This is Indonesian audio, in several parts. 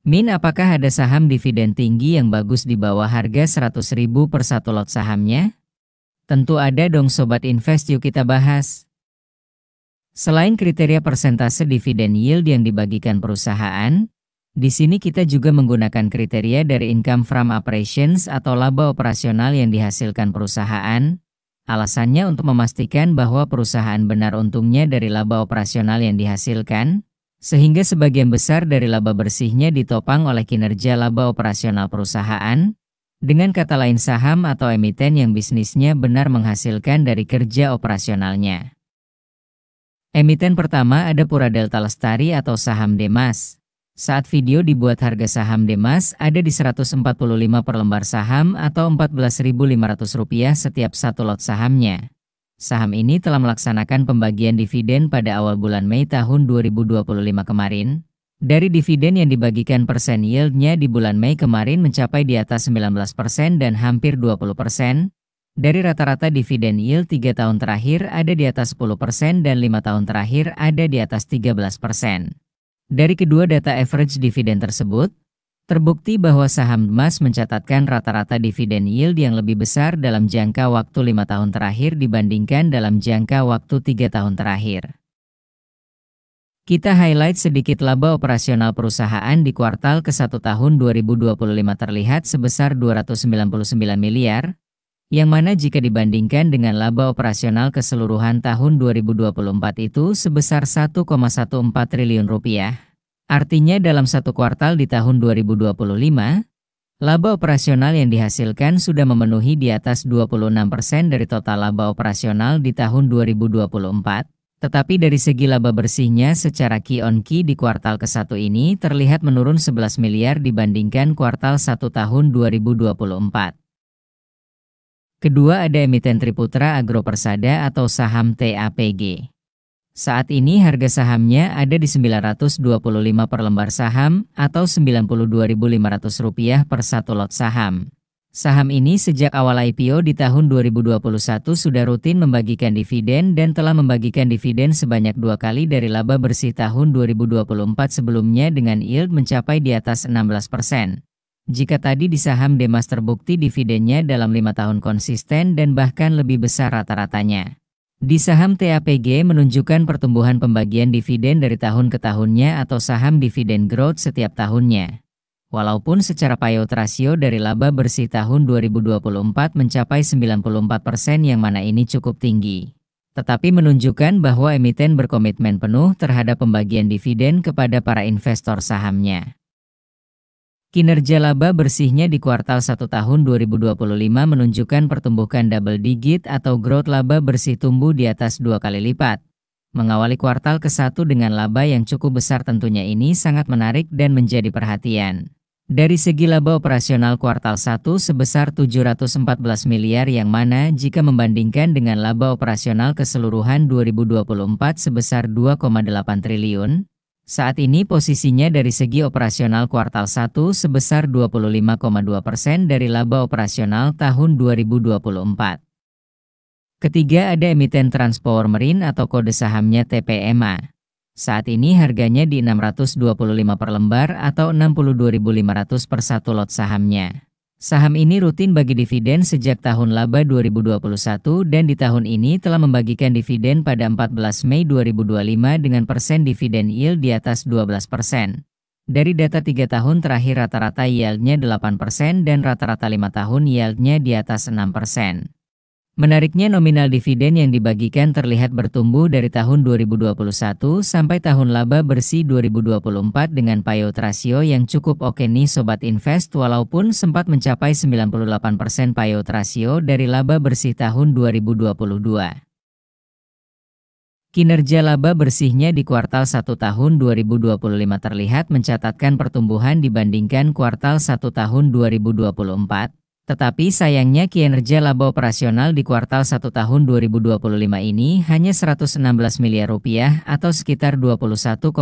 Min, apakah ada saham dividen tinggi yang bagus di bawah harga 100.000 per satu lot sahamnya? Tentu ada dong Sobat Invest, yuk kita bahas. Selain kriteria persentase dividen yield yang dibagikan perusahaan, di sini kita juga menggunakan kriteria dari income from operations atau laba operasional yang dihasilkan perusahaan. Alasannya untuk memastikan bahwa perusahaan benar untungnya dari laba operasional yang dihasilkan, sehingga sebagian besar dari laba bersihnya ditopang oleh kinerja laba operasional perusahaan, dengan kata lain saham atau emiten yang bisnisnya benar menghasilkan dari kerja operasionalnya. Emiten pertama ada Pura Delta Lestari atau saham Demas. Saat video dibuat harga saham Demas ada di 145 per lembar saham atau Rp14.500 setiap satu lot sahamnya. Saham ini telah melaksanakan pembagian dividen pada awal bulan Mei tahun 2025 kemarin. Dari dividen yang dibagikan persen yieldnya di bulan Mei kemarin mencapai di atas 19% dan hampir 20%. Dari rata-rata dividen yield 3 tahun terakhir ada di atas 10% dan 5 tahun terakhir ada di atas 13%. Dari kedua data average dividen tersebut, terbukti bahwa saham Demas mencatatkan rata-rata dividen yield yang lebih besar dalam jangka waktu 5 tahun terakhir dibandingkan dalam jangka waktu 3 tahun terakhir. Kita highlight sedikit laba operasional perusahaan di kuartal ke-1 tahun 2025 terlihat sebesar 299 miliar, yang mana jika dibandingkan dengan laba operasional keseluruhan tahun 2024 itu sebesar 1,14 triliun rupiah. Artinya dalam satu kuartal di tahun 2025, laba operasional yang dihasilkan sudah memenuhi di atas 26% dari total laba operasional di tahun 2024. Tetapi dari segi laba bersihnya secara Q on Q di kuartal ke-1 ini terlihat menurun 11 miliar dibandingkan kuartal 1 tahun 2024. Kedua ada emiten Triputra Agro Persada atau saham TAPG. Saat ini harga sahamnya ada di 925 per lembar saham atau Rp92.500 per satu lot saham. Saham ini sejak awal IPO di tahun 2021 sudah rutin membagikan dividen dan telah membagikan dividen sebanyak 2 kali dari laba bersih tahun 2024 sebelumnya dengan yield mencapai di atas 16%. Jika tadi di saham Demas terbukti dividennya dalam 5 tahun konsisten dan bahkan lebih besar rata-ratanya. Di saham TAPG menunjukkan pertumbuhan pembagian dividen dari tahun ke tahunnya atau saham dividen growth setiap tahunnya. Walaupun secara payout rasio dari laba bersih tahun 2024 mencapai 94% yang mana ini cukup tinggi. Tetapi menunjukkan bahwa emiten berkomitmen penuh terhadap pembagian dividen kepada para investor sahamnya. Kinerja laba bersihnya di kuartal 1 tahun 2025 menunjukkan pertumbuhan double digit atau growth laba bersih tumbuh di atas 2 kali lipat. Mengawali kuartal ke-1 dengan laba yang cukup besar tentunya ini sangat menarik dan menjadi perhatian. Dari segi laba operasional kuartal 1 sebesar 714 miliar yang mana jika membandingkan dengan laba operasional keseluruhan 2024 sebesar 2,8 triliun, saat ini posisinya dari segi operasional kuartal 1 sebesar 25,2% dari laba operasional tahun 2024. Ketiga ada emiten Transpower Marine atau kode sahamnya TPMA. Saat ini harganya di 625 per lembar atau Rp62.500 per satu lot sahamnya. Saham ini rutin bagi dividen sejak tahun laba 2021 dan di tahun ini telah membagikan dividen pada 14 Mei 2025 dengan persen dividen yield di atas 12%. Dari data 3 tahun terakhir rata-rata yieldnya 8% dan rata-rata 5 tahun yieldnya di atas 6%. Menariknya nominal dividen yang dibagikan terlihat bertumbuh dari tahun 2021 sampai tahun laba bersih 2024 dengan payout rasio yang cukup oke nih Sobat Invest walaupun sempat mencapai 98% payout rasio dari laba bersih tahun 2022. Kinerja laba bersihnya di kuartal 1 tahun 2025 terlihat mencatatkan pertumbuhan dibandingkan kuartal 1 tahun 2024. Tetapi sayangnya kinerja laba operasional di kuartal 1 tahun 2025 ini hanya 116 miliar rupiah atau sekitar 21,5%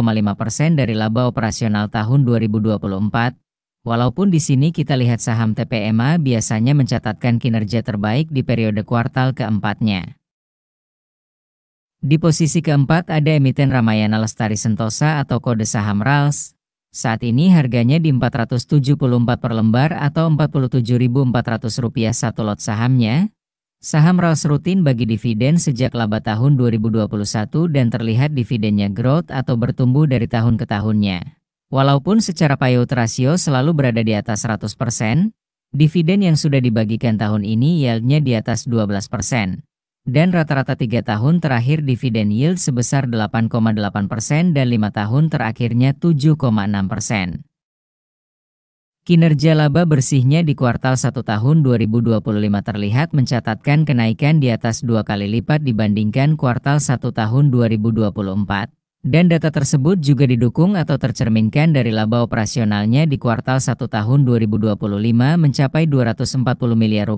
dari laba operasional tahun 2024. Walaupun di sini kita lihat saham TPMA biasanya mencatatkan kinerja terbaik di periode kuartal keempatnya. Di posisi keempat ada emiten Ramayana Lestari Sentosa atau kode saham RALS. Saat ini harganya di Rp474 per lembar atau Rp47.400 satu lot sahamnya. Saham RALS rutin bagi dividen sejak laba tahun 2021 dan terlihat dividennya growth atau bertumbuh dari tahun ke tahunnya. Walaupun secara payout ratio selalu berada di atas 100%, dividen yang sudah dibagikan tahun ini yieldnya di atas 12%. Dan rata-rata 3 tahun terakhir dividen yield sebesar 8,8% dan 5 tahun terakhirnya 7,6%. Kinerja laba bersihnya di kuartal 1 tahun 2025 terlihat mencatatkan kenaikan di atas 2 kali lipat dibandingkan kuartal 1 tahun 2024. Dan data tersebut juga didukung atau tercerminkan dari laba operasionalnya di kuartal 1 tahun 2025 mencapai Rp240 miliar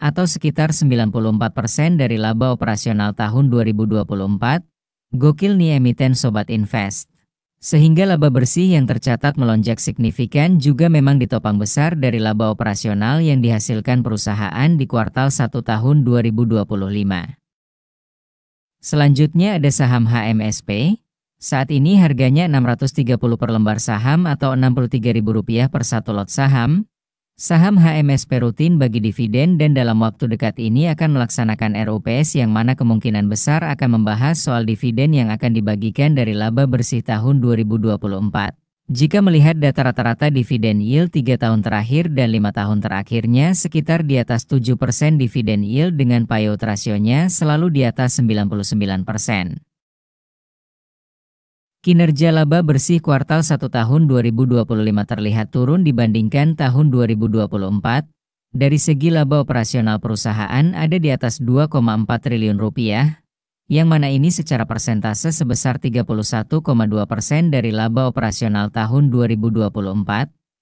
atau sekitar 94% dari laba operasional tahun 2024. Gokil nih emiten Sobat Invest. Sehingga laba bersih yang tercatat melonjak signifikan juga memang ditopang besar dari laba operasional yang dihasilkan perusahaan di kuartal 1 tahun 2025. Selanjutnya ada saham HMSP. Saat ini harganya Rp630 per lembar saham atau Rp63.000 per satu lot saham. Saham HMSP rutin bagi dividen dan dalam waktu dekat ini akan melaksanakan RUPS yang mana kemungkinan besar akan membahas soal dividen yang akan dibagikan dari laba bersih tahun 2024. Jika melihat data rata-rata dividen yield 3 tahun terakhir dan 5 tahun terakhirnya sekitar di atas 7% dividen yield dengan payout rasionya selalu di atas 99%. Kinerja laba bersih kuartal 1 tahun 2025 terlihat turun dibandingkan tahun 2024. Dari segi laba operasional perusahaan ada di atas Rp2,4 triliun, yang mana ini secara persentase sebesar 31,2% dari laba operasional tahun 2024.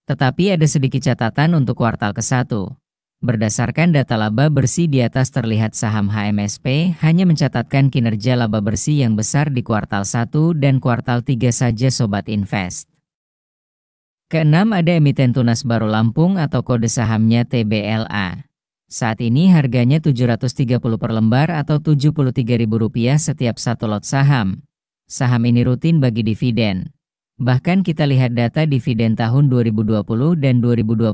Tetapi ada sedikit catatan untuk kuartal ke-1. Berdasarkan data laba bersih di atas terlihat saham HMSP hanya mencatatkan kinerja laba bersih yang besar di kuartal 1 dan kuartal 3 saja Sobat Invest. Keenam ada emiten tunas baru Lampung atau kode sahamnya TBLA. Saat ini harganya Rp730 per lembar atau Rp73.000 setiap satu lot saham. Saham ini rutin bagi dividen. Bahkan kita lihat data dividen tahun 2020 dan 2021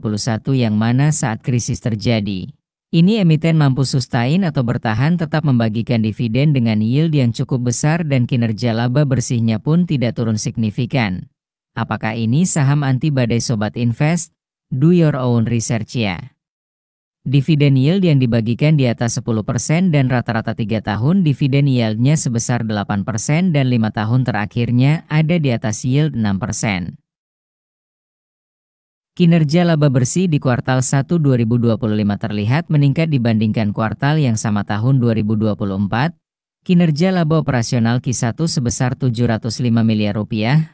yang mana saat krisis terjadi. Ini emiten mampu sustain atau bertahan tetap membagikan dividen dengan yield yang cukup besar dan kinerja laba bersihnya pun tidak turun signifikan. Apakah ini saham anti badai Sobat Invest? Do your own research ya. Dividen yield yang dibagikan di atas 10% dan rata-rata 3 tahun dividen yieldnya sebesar 8% dan 5 tahun terakhirnya ada di atas yield 6%. Kinerja laba bersih di kuartal 1 2025 terlihat meningkat dibandingkan kuartal yang sama tahun 2024. Kinerja laba operasional Q1 sebesar Rp705 miliar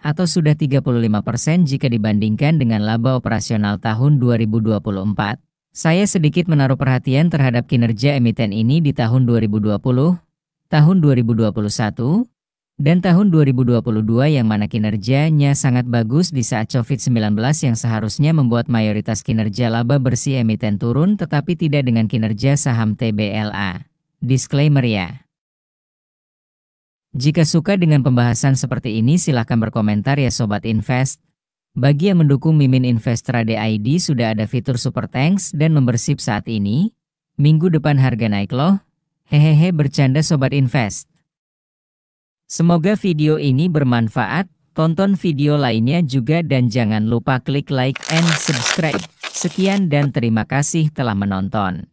atau sudah 35% jika dibandingkan dengan laba operasional tahun 2024. Saya sedikit menaruh perhatian terhadap kinerja emiten ini di tahun 2020, tahun 2021, dan tahun 2022 yang mana kinerjanya sangat bagus di saat COVID-19 yang seharusnya membuat mayoritas kinerja laba bersih emiten turun tetapi tidak dengan kinerja saham TBLA. Disclaimer ya. Jika suka dengan pembahasan seperti ini silahkan berkomentar ya Sobat Invest. Bagi yang mendukung Mimin Invest Trade ID sudah ada fitur Super Thanks dan membership saat ini. Minggu depan harga naik loh. Hehehe bercanda Sobat Invest. Semoga video ini bermanfaat. Tonton video lainnya juga dan jangan lupa klik like and subscribe. Sekian dan terima kasih telah menonton.